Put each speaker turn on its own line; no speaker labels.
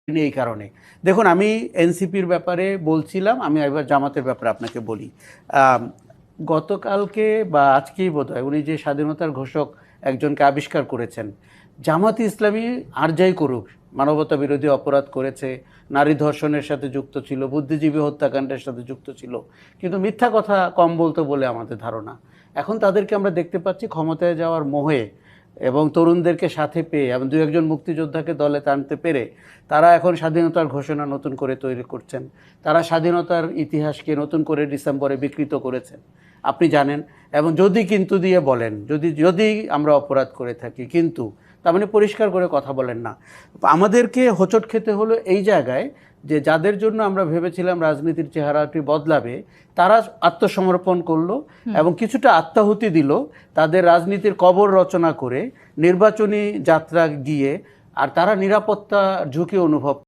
এই কারণে দেখুন, আমি এনসিপির ব্যাপারে বলছিলাম, আমি এবার জামাতের ব্যাপারে আপনাকে বলি। গতকালকে বা আজকেই বোধহয় উনি যে স্বাধীনতার ঘোষক একজনকে আবিষ্কার করেছেন, জামাত ইসলামী আর যাই করুক, মানবতা বিরোধী অপরাধ করেছে, নারী ধর্ষণের সাথে যুক্ত ছিল, বুদ্ধিজীবী হত্যাকাণ্ডের সাথে যুক্ত ছিল, কিন্তু মিথ্যা কথা কম বলতো বলে আমাদের ধারণা। এখন তাদেরকে আমরা দেখতে পাচ্ছি ক্ষমতায় যাওয়ার মোহে এবং তরুণদেরকে সাথে পেয়ে এবং দু একজন মুক্তিযোদ্ধাকে দলে টানতে পেরে তারা এখন স্বাধীনতার ঘোষণা নতুন করে তৈরি করছেন। তারা স্বাধীনতার ইতিহাসকে নতুন করে ডিসেম্বরে বিকৃত করেছেন, আপনি জানেন। এবং যদি কিন্তু দিয়ে বলেন, যদি যদি আমরা অপরাধ করে থাকি কিন্তু, তার মানে পরিষ্কার করে কথা বলেন না। আমাদেরকে হোঁচট খেতে হলো এই জায়গায় যে যাদের জন্য আমরা ভেবেছিলাম রাজনীতির চেহারাটি বদলাবে, তারা আত্মসমর্পণ করলো এবং কিছুটা আত্মাহুতি দিল তাদের রাজনীতির কবর রচনা করে নির্বাচনী যাত্রা গিয়ে, আর তারা নিরাপত্তা ঝুঁকি অনুভব